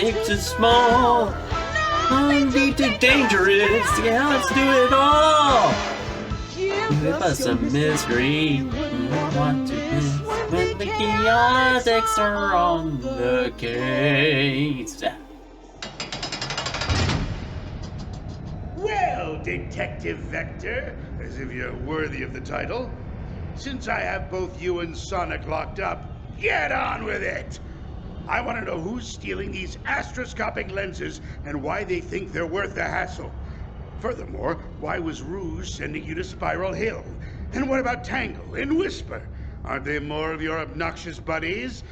big to small, deep to dangerous. Yeah, let's do it all. Give us some mystery. We want to miss when the Chaotix are on the case. Well, Detective Vector, as if you're worthy of the title, since I have both you and Sonic locked up, get on with it! I want to know who's stealing these astroscopic lenses and why they think they're worth the hassle. Furthermore, why was Rouge sending you to Spiral Hill? And what about Tangle and Whisper? Aren't they more of your obnoxious buddies?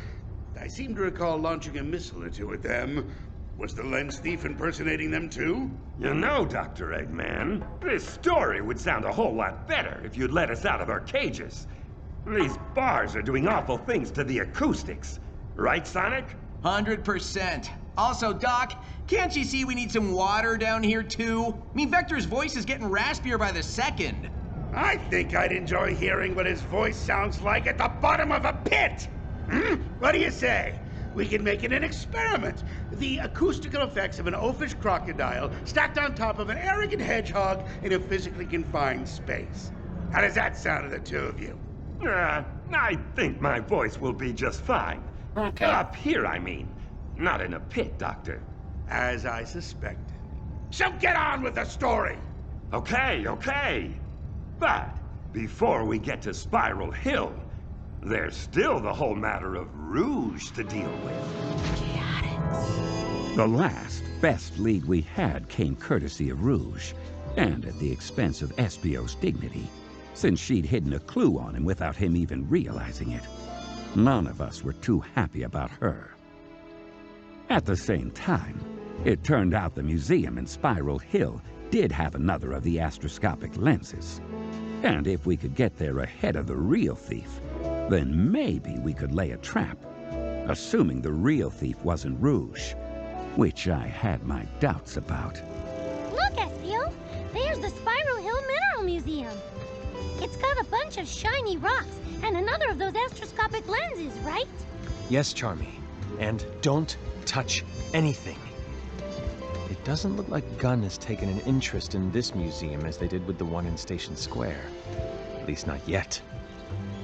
I seem to recall launching a missile or two at them. Was the lens thief impersonating them too? You know, Dr. Eggman, this story would sound a whole lot better if you'd let us out of our cages. These bars are doing awful things to the acoustics. Right, Sonic? 100%. Also, Doc, can't you see we need some water down here, too? I mean, Vector's voice is getting raspier by the second. I think I'd enjoy hearing what his voice sounds like at the bottom of a pit! What do you say? We can make it an experiment. The acoustical effects of an oafish crocodile stacked on top of an arrogant hedgehog in a physically confined space. How does that sound to the two of you? I think my voice will be just fine. Okay. Up here, I mean. Not in a pit, Doctor. As I suspected. So get on with the story! Okay. But before we get to Spiral Hill, there's still the whole matter of Rouge to deal with. The last, best lead we had came courtesy of Rouge, and at the expense of Espio's dignity, since she'd hidden a clue on him without him even realizing it. None of us were too happy about her. At the same time, it turned out the museum in Spiral Hill did have another of the astroscopic lenses. And if we could get there ahead of the real thief, then maybe we could lay a trap, assuming the real thief wasn't Rouge, which I had my doubts about. Look, Espio! There's the Spiral Hill Mineral Museum. It's got a bunch of shiny rocks and another of those astroscopic lenses, right? Yes, Charmy. And don't touch anything. It doesn't look like Gunn has taken an interest in this museum as they did with the one in Station Square. At least not yet.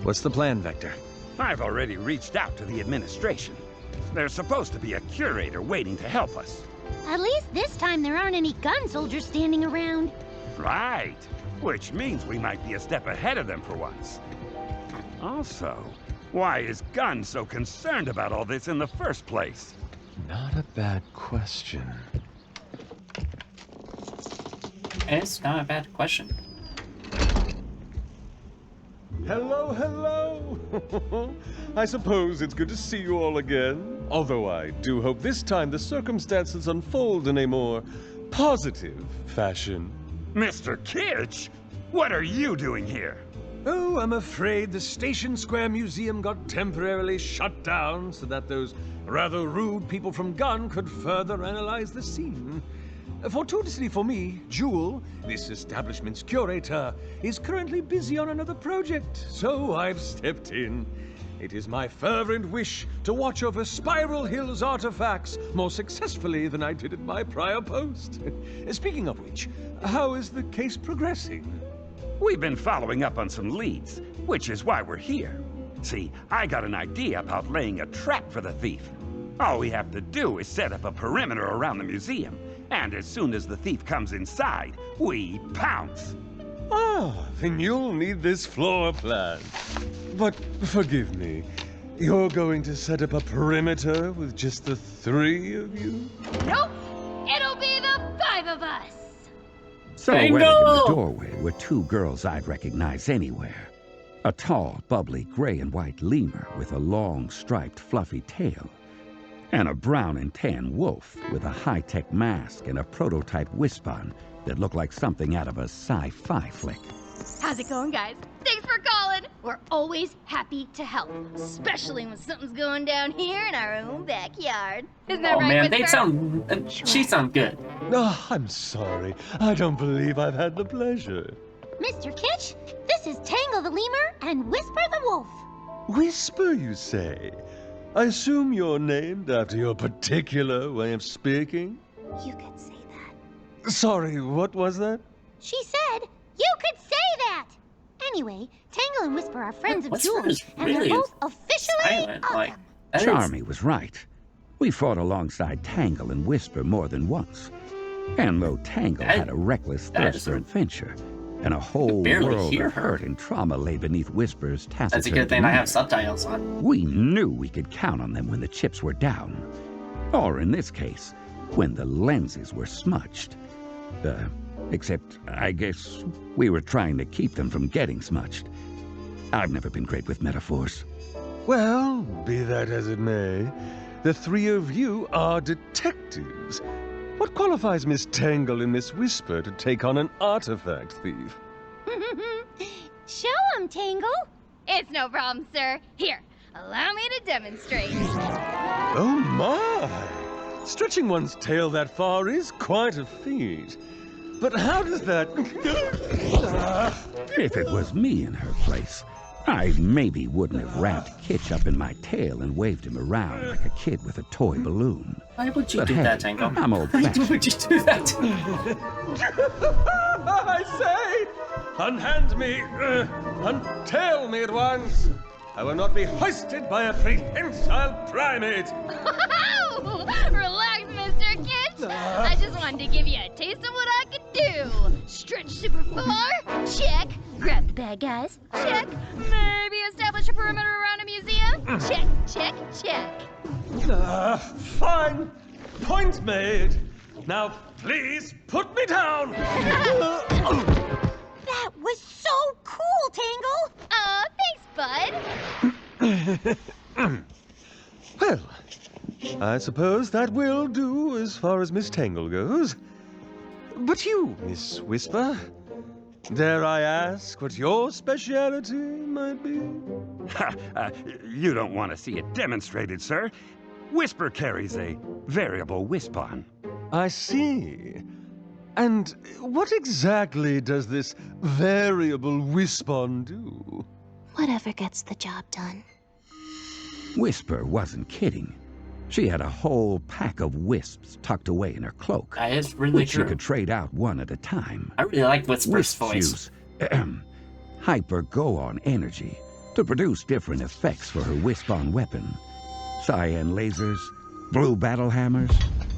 What's the plan, Vector? I've already reached out to the administration. There's supposed to be a curator waiting to help us. At least this time there aren't any gun soldiers standing around. Right. Which means we might be a step ahead of them for once. Also, why is Gunn so concerned about all this in the first place? Not a bad question. It's not a bad question. Hello. I suppose it's good to see you all again. Although I do hope this time the circumstances unfold in a more positive fashion. Mr. Kitsch, what are you doing here? Oh, I'm afraid the Station Square Museum got temporarily shut down so that those rather rude people from Gunn could further analyze the scene. Fortuitously for me, Jewel, this establishment's curator, is currently busy on another project, so I've stepped in. It is my fervent wish to watch over Spiral Hill's artifacts more successfully than I did at my prior post. Speaking of which, how is the case progressing? We've been following up on some leads, which is why we're here. See, I got an idea about laying a trap for the thief. All we have to do is set up a perimeter around the museum, and as soon as the thief comes inside, we pounce. Ah, then you'll need this floor plan. But forgive me, you're going to set up a perimeter with just the three of you? Nope! It'll be the 5 of us! So waiting in the doorway were two girls I'd recognize anywhere. A tall, bubbly gray and white lemur with a long, striped, fluffy tail, and a brown and tan wolf with a high-tech mask and a prototype wristband that looked like something out of a sci-fi flick. How's it going, guys? Thanks for calling! We're always happy to help, especially when something's going down here in our own backyard. Isn't that Oh right, man, they Whisper? sound. She sounds good. Ah, I'm sorry. I don't believe I've had the pleasure. Mr. Kitsch, this is Tangle the Lemur and Whisper the Wolf. Whisper, you say? I assume you're named after your particular way of speaking? You could say that. Sorry, what was that? She said you could say that! Anyway, Tangle and Whisper are friends of Whisper Jules, is and really they're both officially silent, like, awesome. that is- Charmy was right. We fought alongside Tangle and Whisper more than once. And though Tangle had a reckless that thirst is for a- adventure, and a whole barely world hear of her. hurt and trauma lay beneath Whisper's taciturn That's a good thing I demeanor, have subtitles on. we knew we could count on them when the chips were down. Or in this case, when the lenses were smudged. Except, I guess, we were trying to keep them from getting smudged. I've never been great with metaphors. Well, be that as it may, the three of you are detectives. What qualifies Miss Tangle and Miss Whisper to take on an artifact thief? Show 'em, Tangle. It's no problem, sir. Here, allow me to demonstrate. Oh my! Stretching one's tail that far is quite a feat. But how does that... If it was me in her place, I maybe wouldn't have wrapped Kitch up in my tail and waved him around like a kid with a toy balloon. Why would you But do hey, that, Tango? I'm old Why fashioned. would you do that? I say! Unhand me, untail me at once! I will not be hoisted by a prehensile primate! Relax, Mr. Kitch. I just wanted to give you a taste of what I could do. Stretch super far? Check. Grab the bad guys? Check. Maybe establish a perimeter around a museum? Check, check, check. Fine. Point made. Now, please put me down! That was so cool, Tangle. Thanks, bud. Well, I suppose that will do as far as Miss Tangle goes. But you, Miss Whisper, dare I ask what your speciality might be? You don't want to see it demonstrated, sir. Whisper carries a variable wisp-on. I see. And what exactly does this variable wisp-on do? Whatever gets the job done. Whisper wasn't kidding. She had a whole pack of wisps tucked away in her cloak, That is really which true. she could trade out one at a time. I really like Whisper's Wisps voice. use hyper-go-on energy to produce different effects for her wisp-on weapon. Cyan lasers, blue battle hammers,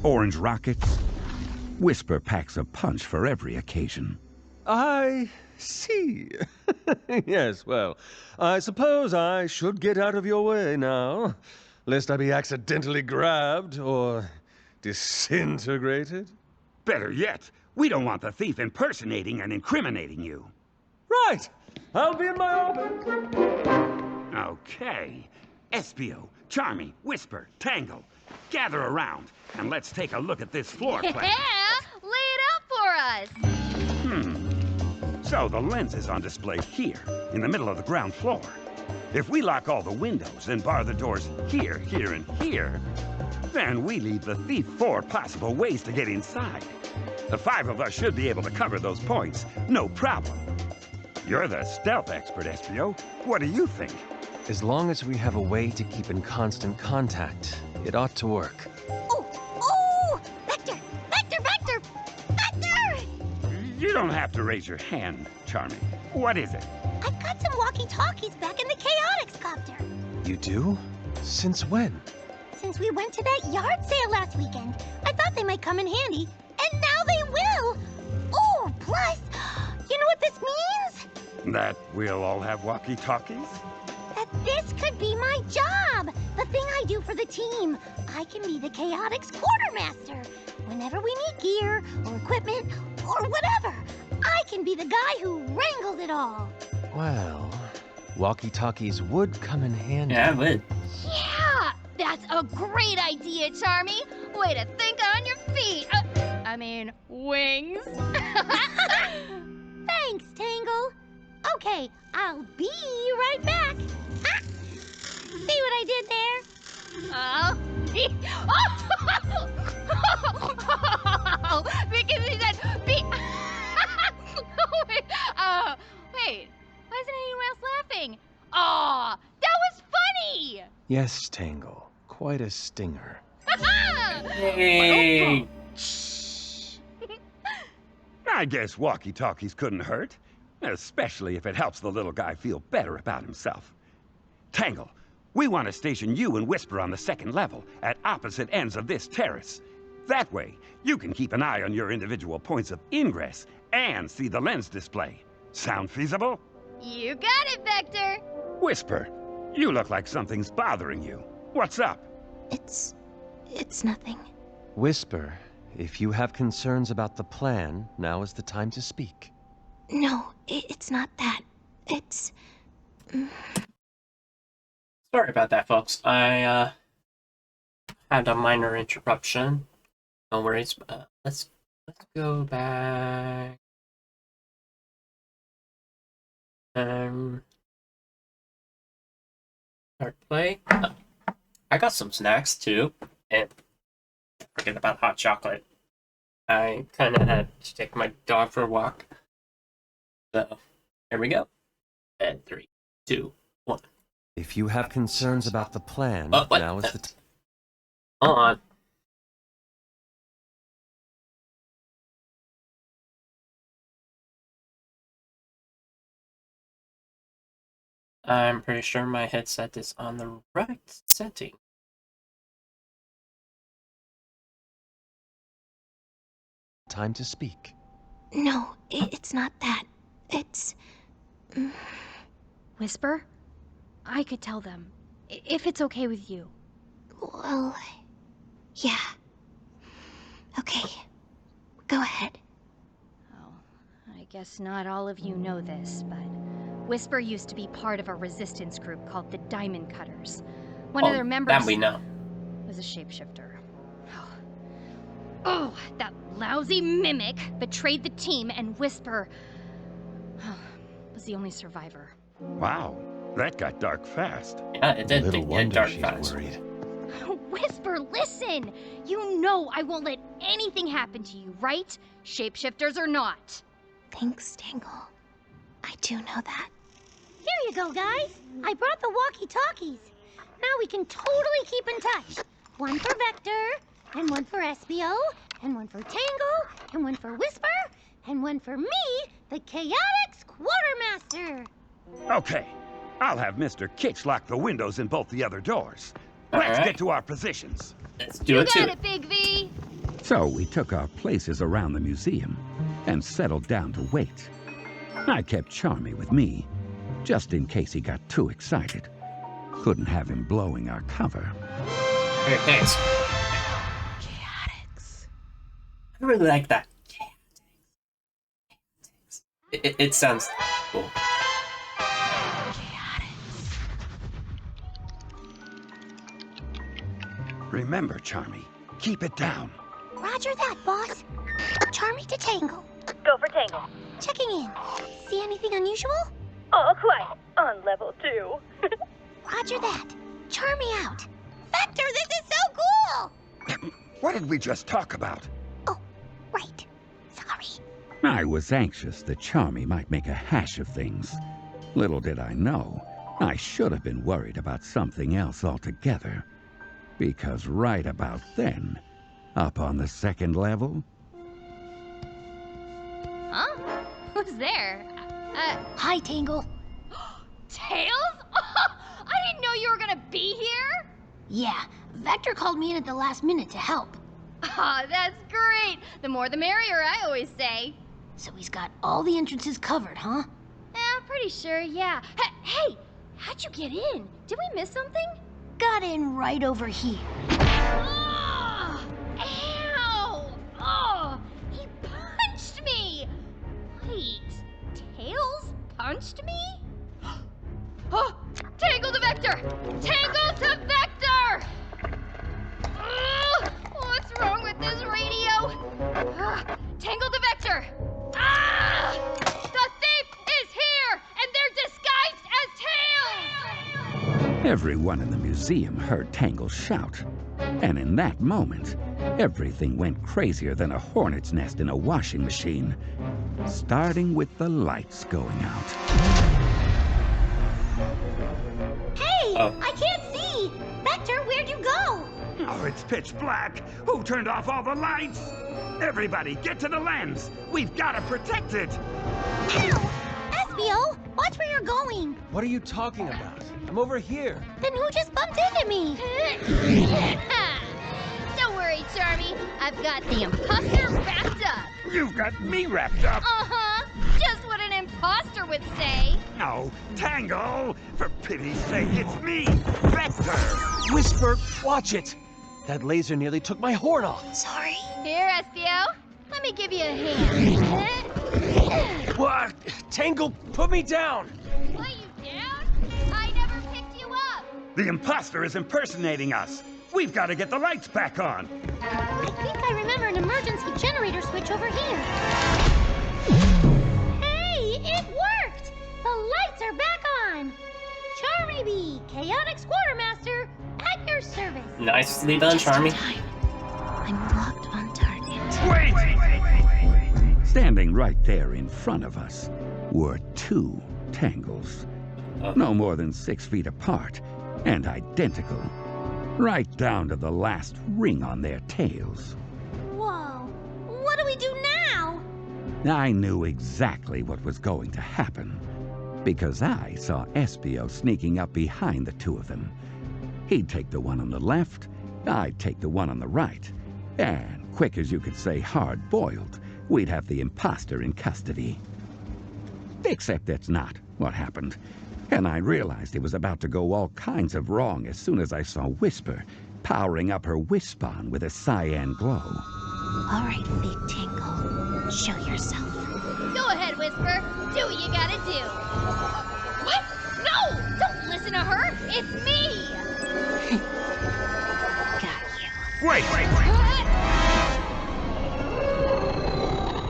orange rockets. Whisper packs a punch for every occasion. I see. Yes, well, I suppose I should get out of your way now, lest I be accidentally grabbed or disintegrated. Better yet, we don't want the thief impersonating and incriminating you. Right! I'll be in my office. Okay. Espio, Charmy, Whisper, Tangle, gather around and let's take a look at this floor plan. Yeah, lay it out for us. So the lens is on display here, in the middle of the ground floor. If we lock all the windows and bar the doors here, here, and here, then we leave the thief 4 possible ways to get inside. The 5 of us should be able to cover those points, no problem. You're the stealth expert, Espio. What do you think? As long as we have a way to keep in constant contact, it ought to work. Oh! Vector! Vector! Vector! Vector! You don't have to raise your hand, Charmy. What is it? I've got some walkie-talkies back in the Chaotix Copter. You do? Since when? Since we went to that yard sale last weekend, I thought they might come in handy, and now they will! Oh, plus, you know what this means? That we'll all have walkie-talkies? That this could be my job! The thing I do for the team. I can be the Chaotix quartermaster. Whenever we need gear, or equipment, or whatever, I can be the guy who wrangles it all. Well, walkie-talkies would come in handy. Yeah, I would. Yeah, that's a great idea, Charmy. Way to think on your feet. Wings. Thanks, Tangle. Okay, I'll be right back. Ah! See what I did there? Oh. Because he said be. Wait, wait. Why isn't anyone else laughing? Aw, that was funny. Yes, Tangle. Quite a stinger. Hey! I guess walkie-talkies couldn't hurt, especially if it helps the little guy feel better about himself. Tangle, we want to station you and Whisper on the second level, at opposite ends of this terrace. That way, you can keep an eye on your individual points of ingress and see the lens display. Sound feasible? You got it, Vector. Whisper, you look like something's bothering you. What's up? It's nothing. Whisper, if you have concerns about the plan, now is the time to speak. No, it's not that. It's... Sorry about that, folks. I had a minor interruption. No worries. Let's go back. Start play. I got some snacks too, and forget about hot chocolate. I kind of had to take my dog for a walk. So, here we go. And 3, 2, 1. If you have concerns about the plan, what? now is the time. Hold on. I'm pretty sure my headset is on the right setting. Time to speak. No, it's not that. It's... Whisper? I could tell them, if it's okay with you. Well... yeah. Okay. Go ahead. Oh, I guess not all of you know this, but Whisper used to be part of a resistance group called the Diamond Cutters. One of their members... that we know. ...was a shapeshifter. Oh, that lousy mimic betrayed the team, and Whisper was the only survivor. Wow, that got dark fast. Yeah, it did Little get wonder dark she's fast. worried. Whisper, listen! You know I won't let anything happen to you, right? Shapeshifters or not. Thanks, Tangle. I do know that. Here you go, guys. I brought the walkie-talkies. Now we can totally keep in touch. One for Vector, and one for SBO, and one for Tangle, and one for Whisper, and one for me, the Chaotix Quartermaster. Okay, I'll have Mr. Kitch lock the windows in both the other doors. Let's get to our positions. Let's do You it too. got it, Big V! So we took our places around the museum and settled down to wait. I kept Charmy with me, just in case he got too excited. Couldn't have him blowing our cover. Hey, thanks. Chaotix. I really like that. It sounds cool. Remember, Charmy, keep it down. Roger that, boss. Charmy to Tangle. Go for Tangle. Checking in. See anything unusual? All quiet on level 2. Roger that. Charmy out. Vector, this is so cool! What did we just talk about? Oh, right. Sorry. I was anxious that Charmy might make a hash of things. Little did I know, I should have been worried about something else altogether. Because right about then, up on the second level... Huh? Who's there? Hi, Tangle. Tails? I didn't know you were gonna be here! Yeah, Vector called me in at the last minute to help. Aw, that's great! The more the merrier, I always say. So he's got all the entrances covered, huh? I'm pretty sure, yeah. Hey, how'd you get in? Did we miss something? Got in right over here. Ugh! Ow! Oh, he punched me! Wait, Tails punched me? Oh, Tangle to Vector! Tangle to Vector! Ugh! What's wrong with this radio? Ugh! Tangle to Vector! Ah! The thief is here, and they're disguised as Tails! Everyone in the museum heard Tangle shout. And in that moment, everything went crazier than a hornet's nest in a washing machine. Starting with the lights going out. Hey, Oh. I can't see! Vector, where'd you go? Oh, it's pitch black. Who turned off all the lights? Everybody, get to the lens. We've got to protect it. Ow! Espio, watch where you're going. What are you talking about? I'm over here. Then who just bumped into me? Don't worry, Charmy. I've got the imposter wrapped up. You've got me wrapped up. Uh-huh. Just what an imposter would say. No, Tangle! For pity's sake, it's me, Vector! Whisper, watch it! That laser nearly took my horn off. Sorry. Here, Espio. Let me give you a hand. What? Tangle, put me down! What, you down? I never picked you up. The imposter is impersonating us. We've got to get the lights back on. I think I remember an emergency generator switch over here. Hey, it worked! The lights are back on! Charmy B, Chaotix Quartermaster, at your service. Nicely done, Charmy. I'm locked on target. Wait! Standing right there in front of us were two Tangles. No more than 6 feet apart and identical. Right down to the last ring on their tails. Whoa, what do we do now? I knew exactly what was going to happen, because I saw Espio sneaking up behind the two of them. He'd take the one on the left, I'd take the one on the right, and quick as you could say hard-boiled, we'd have the imposter in custody. Except that's not what happened, and I realized it was about to go all kinds of wrong as soon as I saw Whisper powering up her Wispon with a cyan glow. All right, Fig Tangle, show yourself. Go ahead, Whisper. Do what you gotta do. What? No! Don't listen to her. It's me. Got you. Wait!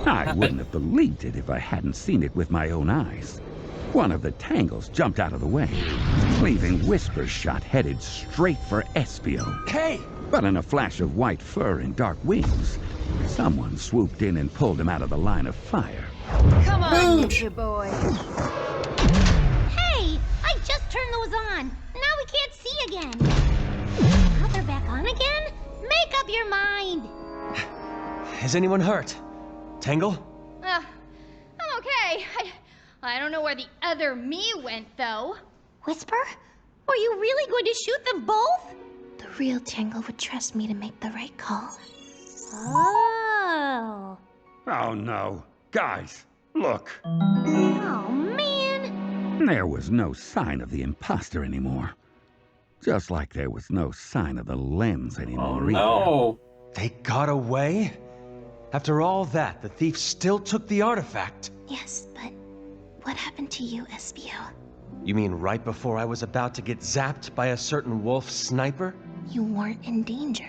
I wouldn't have believed it if I hadn't seen it with my own eyes. One of the Tangles jumped out of the way, leaving Whisper's shot headed straight for Espio. Hey! But in a flash of white fur and dark wings, someone swooped in and pulled him out of the line of fire. Come on, Ninja boy. Hey, I just turned those on. Now we can't see again. Now they're back on again? Make up your mind. Is anyone hurt? Tangle? I'm okay. I don't know where the other me went, though. Whisper, were you really going to shoot them both? The real Tangle would trust me to make the right call. Oh. Oh no. Guys, look. Oh, man. There was no sign of the imposter anymore. Just like there was no sign of the lens anymore either. No. They got away? After all that, the thief still took the artifact. Yes, but what happened to you, Espio? You mean right before I was about to get zapped by a certain wolf sniper? You weren't in danger.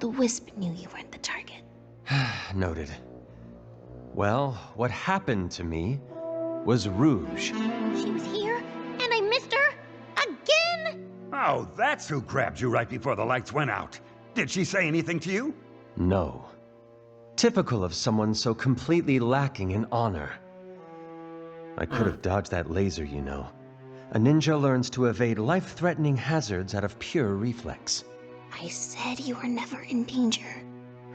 The Wisp knew you weren't the target. Noted. Well, what happened to me was Rouge. She was here, and I missed her again? Oh, that's who grabbed you right before the lights went out. Did she say anything to you? No. Typical of someone so completely lacking in honor. I could have dodged that laser, you know. A ninja learns to evade life-threatening hazards out of pure reflex. I said you were never in danger.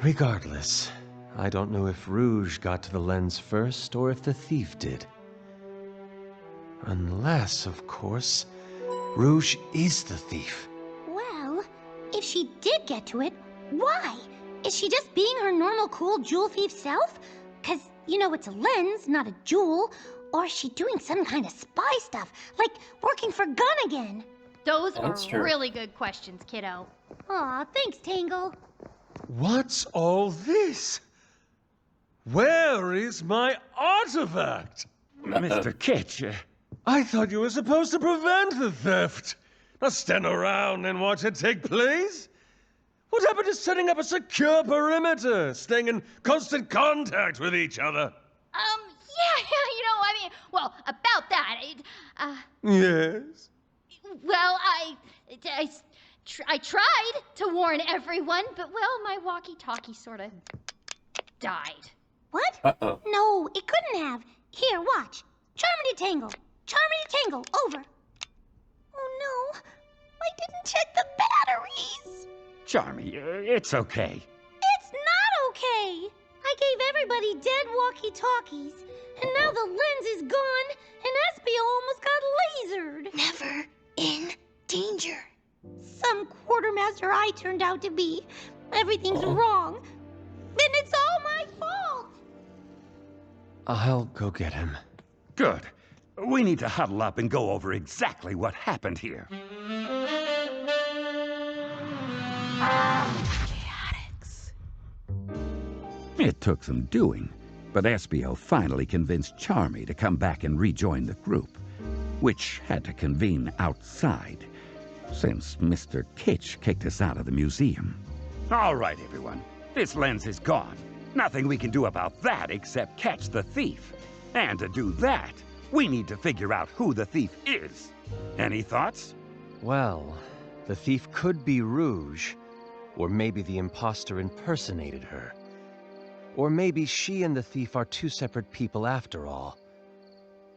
Regardless, I don't know if Rouge got to the lens first or if the thief did. Unless, of course, Rouge is the thief. Well, if she did get to it, why? Is she just being her normal cool jewel thief self? 'Cause, you know, it's a lens, not a jewel. Or is she doing some kind of spy stuff, like working for Gun again? Those That's are true. really good questions, kiddo. Aw, thanks, Tangle. What's all this? Where is my artifact? Mr. Kitch, I thought you were supposed to prevent the theft, not stand around and watch it take place. What happened to setting up a secure perimeter, staying in constant contact with each other? Yeah, you know, I mean, well, about that, Yes? well, I tried to warn everyone, but, well, my walkie-talkie sort of died. What? Uh-oh. No, it couldn't have. Here, watch. Charmy to Tangle. Over. Oh no, I didn't check the battery. Please? Charmy, it's okay. It's not okay. I gave everybody dead walkie-talkies, and now the lens is gone, and Espio almost got lasered. Never in danger. Some quartermaster I turned out to be. Everything's wrong. And it's all my fault. I'll go get him. Good. We need to huddle up and go over exactly what happened here. Chaotix. It took some doing, but Espio finally convinced Charmy to come back and rejoin the group, which had to convene outside, since Mr. Kitsch kicked us out of the museum. All right, everyone. This lens is gone. Nothing we can do about that except catch the thief. And to do that, we need to figure out who the thief is. Any thoughts? Well, the thief could be Rouge, or maybe the imposter impersonated her. Or maybe she and the thief are two separate people after all.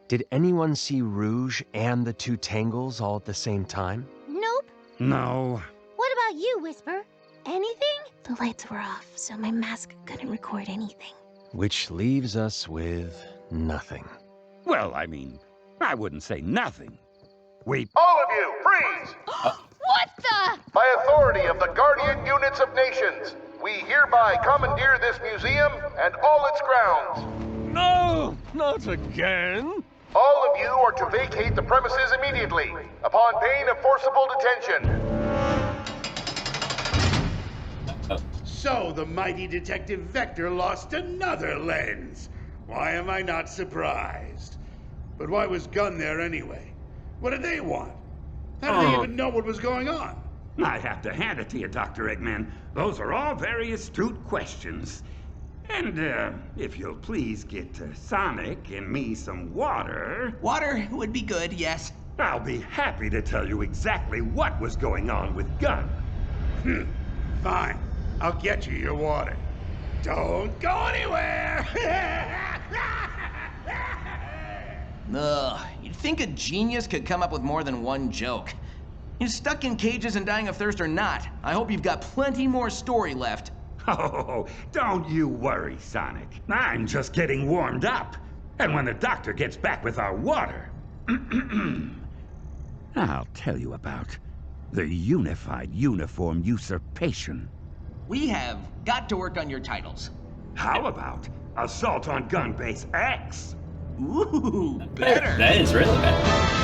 Did anyone see Rouge and the two Tangles all at the same time? Nope. No. What about you, Whisper? Anything? The lights were off, so my mask couldn't record anything. Which leaves us with nothing. Well, I mean, I wouldn't say nothing. We... All of you, freeze! What the? By authority of the Guardian Units of Nations, we hereby commandeer this museum and all its grounds. No, not again. All of you are to vacate the premises immediately, upon pain of forcible detention. So the mighty Detective Vector lost another lens. Why am I not surprised? But why was Gunn there anyway? What did they want? How did they even know what was going on? I have to hand it to you, Dr. Eggman. Those are all very astute questions. And, if you'll please get Sonic and me some water... Water would be good, yes. I'll be happy to tell you exactly what was going on with Gunn. Fine. I'll get you your water. Don't go anywhere! Ugh, you'd think a genius could come up with more than one joke. You stuck in cages and dying of thirst or not, I hope you've got plenty more story left. Oh, don't you worry, Sonic. I'm just getting warmed up. And when the doctor gets back with our water... I'll tell you about the Unified Uniform Usurpation. We have got to work on your titles. How about Assault on Gun Base X? Ooh, better. That is really bad.